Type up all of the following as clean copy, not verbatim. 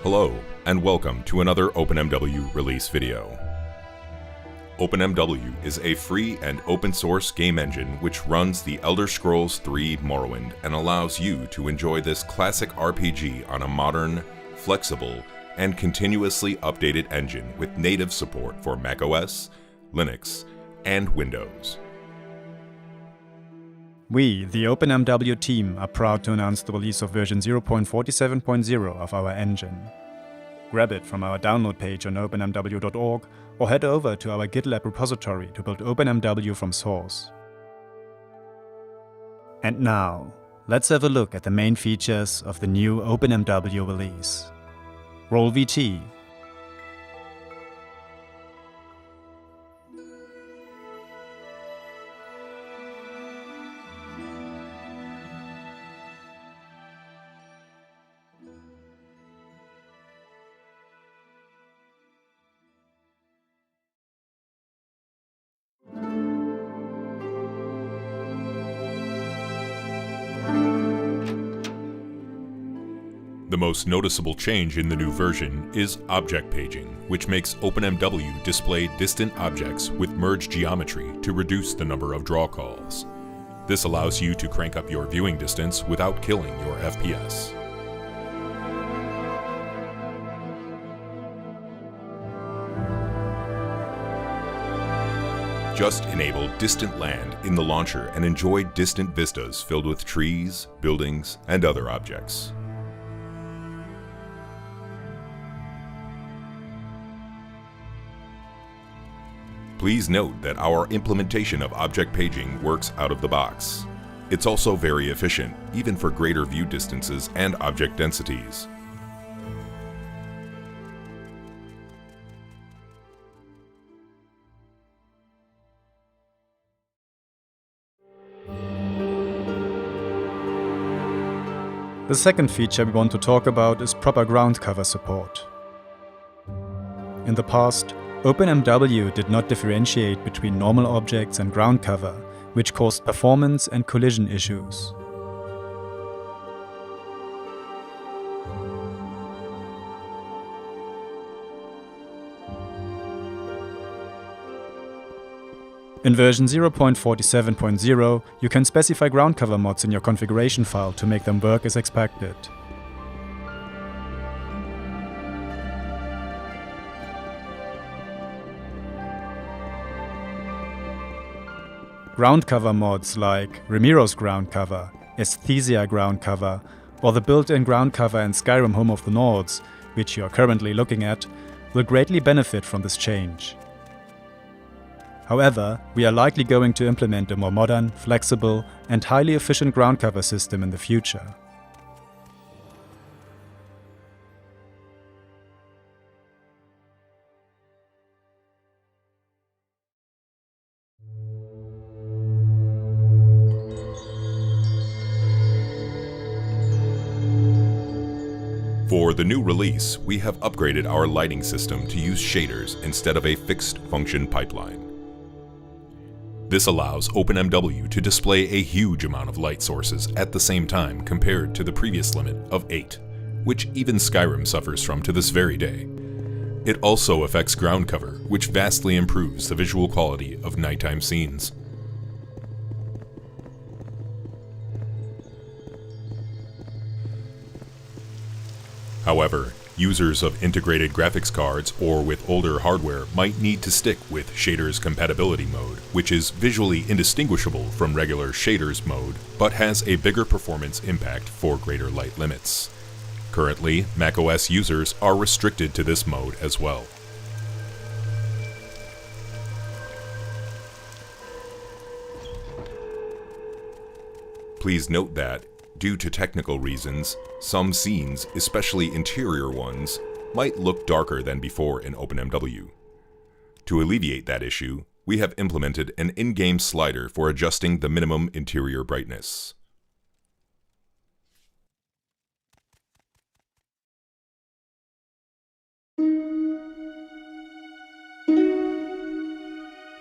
Hello, and welcome to another OpenMW release video. OpenMW is a free and open-source game engine which runs the Elder Scrolls III Morrowind and allows you to enjoy this classic RPG on a modern, flexible, and continuously updated engine with native support for macOS, Linux, and Windows. We, the OpenMW team, are proud to announce the release of version 0.47.0 of our engine. Grab it from our download page on openmw.org or head over to our GitLab repository to build OpenMW from source. And now, let's have a look at the main features of the new OpenMW release. Roll VT. The most noticeable change in the new version is object paging, which makes OpenMW display distant objects with merge geometry to reduce the number of draw calls. This allows you to crank up your viewing distance without killing your FPS. Just enable Distant Land in the launcher and enjoy distant vistas filled with trees, buildings, and other objects. Please note that our implementation of object paging works out of the box. It's also very efficient, even for greater view distances and object densities. The second feature we want to talk about is proper ground cover support. In the past, OpenMW did not differentiate between normal objects and ground cover, which caused performance and collision issues. In version 0.47.0, you can specify ground cover mods in your configuration file to make them work as expected. Ground cover mods like Ramiro's ground cover, Aesthesia ground cover, or the built-in ground cover in Skyrim Home of the Nords, which you are currently looking at, will greatly benefit from this change. However, we are likely going to implement a more modern, flexible, and highly efficient ground cover system in the future. For the new release, we have upgraded our lighting system to use shaders instead of a fixed function pipeline. This allows OpenMW to display a huge amount of light sources at the same time compared to the previous limit of 8, which even Skyrim suffers from to this very day. It also affects ground cover, which vastly improves the visual quality of nighttime scenes. However, users of integrated graphics cards or with older hardware might need to stick with Shaders Compatibility mode, which is visually indistinguishable from regular Shaders mode, but has a bigger performance impact for greater light limits. Currently, macOS users are restricted to this mode as well. Please note that, due to technical reasons, some scenes, especially interior ones, might look darker than before in OpenMW. To alleviate that issue, we have implemented an in-game slider for adjusting the minimum interior brightness.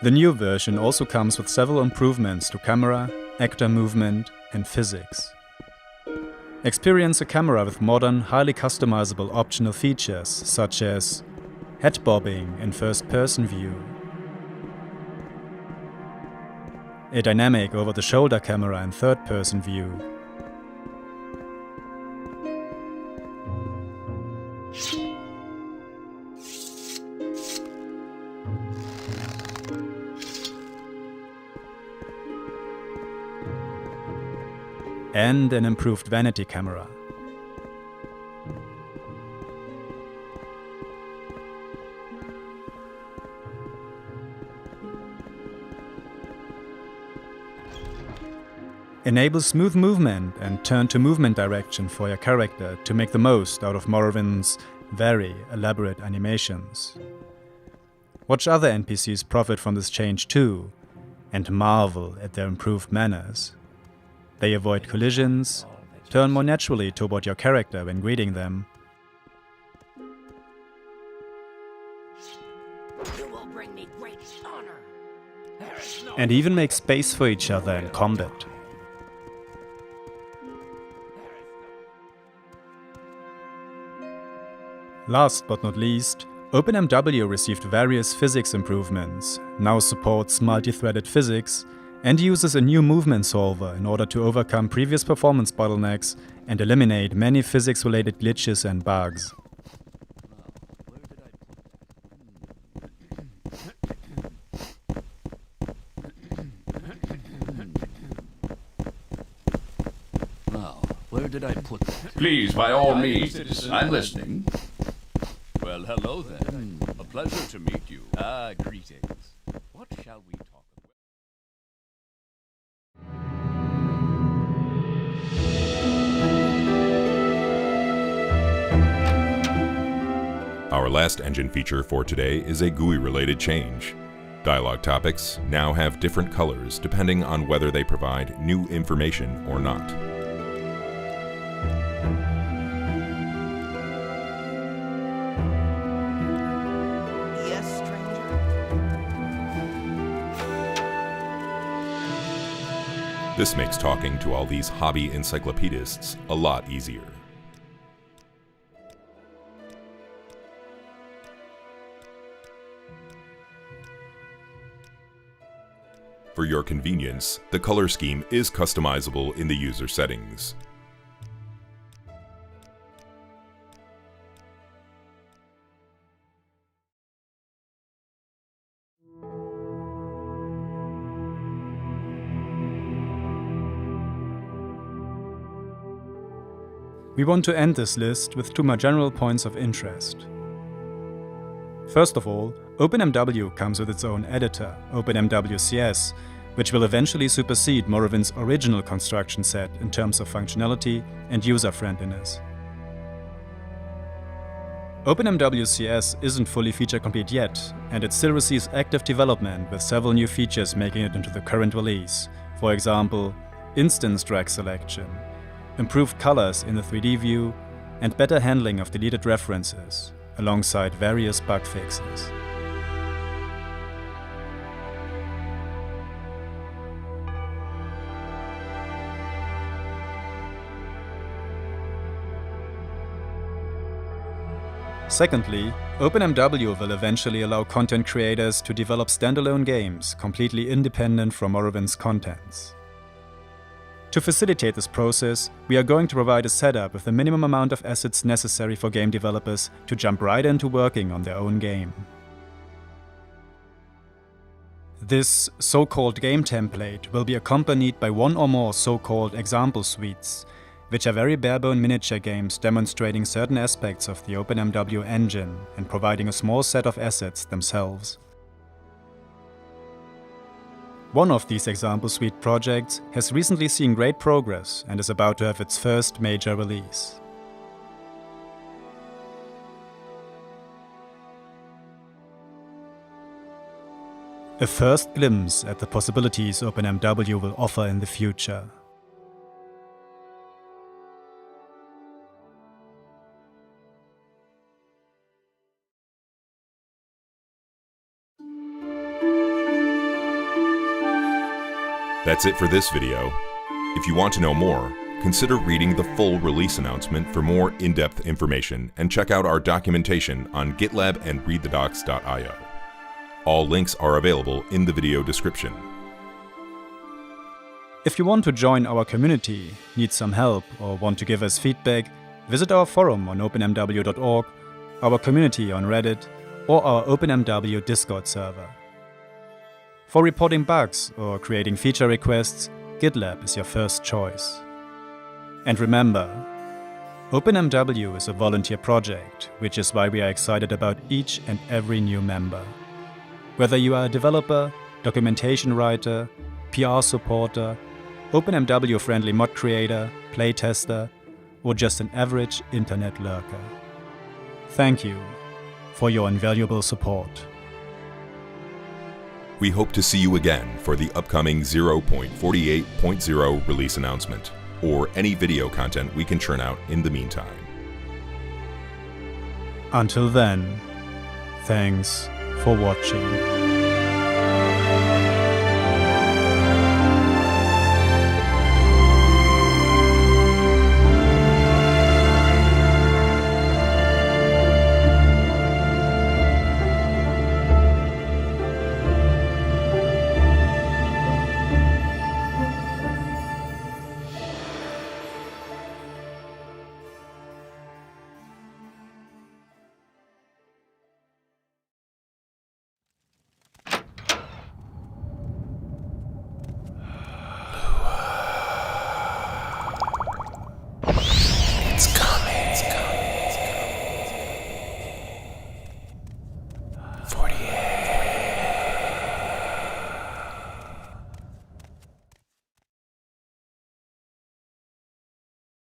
The new version also comes with several improvements to camera, actor movement, and physics. Experience a camera with modern, highly customizable optional features such as head bobbing in first-person view, a dynamic over-the-shoulder camera in third-person view, and an improved vanity camera. Enable smooth movement and turn to movement direction for your character to make the most out of Morrowind's very elaborate animations. Watch other NPCs profit from this change too, and marvel at their improved manners. They avoid collisions, turn more naturally toward your character when greeting them, and even make space for each other in combat. Last but not least, OpenMW received various physics improvements, now supports multi-threaded physics, and uses a new movement solver in order to overcome previous performance bottlenecks and eliminate many physics-related glitches and bugs. Now, where did I put that? Please, by all means, I'm listening. Well, hello then. A pleasure to meet you. Greetings. What shall we talk Our last engine feature for today is a GUI-related change. Dialog topics now have different colors depending on whether they provide new information or not. This makes talking to all these hobby encyclopedists a lot easier. For your convenience, the color scheme is customizable in the user settings. We want to end this list with two more general points of interest. First of all, OpenMW comes with its own editor, OpenMW CS, which will eventually supersede Morrowind's original construction set in terms of functionality and user-friendliness. OpenMW CS isn't fully feature-complete yet, and it still receives active development with several new features making it into the current release. For example, instance drag selection, improved colors in the 3D view, and better handling of deleted references, alongside various bug fixes. Secondly, OpenMW will eventually allow content creators to develop standalone games completely independent from Morrowind's contents. To facilitate this process, we are going to provide a setup with the minimum amount of assets necessary for game developers to jump right into working on their own game. This so-called game template will be accompanied by one or more so-called example suites, which are very bare-bone miniature games demonstrating certain aspects of the OpenMW engine and providing a small set of assets themselves. One of these example suite projects has recently seen great progress and is about to have its first major release. A first glimpse at the possibilities OpenMW will offer in the future. That's it for this video. If you want to know more, consider reading the full release announcement for more in-depth information and check out our documentation on GitLab and readthedocs.io. All links are available in the video description. If you want to join our community, need some help, or want to give us feedback, visit our forum on openmw.org, our community on Reddit, or our OpenMW Discord server. For reporting bugs or creating feature requests, GitLab is your first choice. And remember, OpenMW is a volunteer project, which is why we are excited about each and every new member. Whether you are a developer, documentation writer, PR supporter, OpenMW-friendly mod creator, playtester, or just an average internet lurker. Thank you for your invaluable support. We hope to see you again for the upcoming 0.48.0 release announcement, or any video content we can churn out in the meantime. Until then, thanks for watching.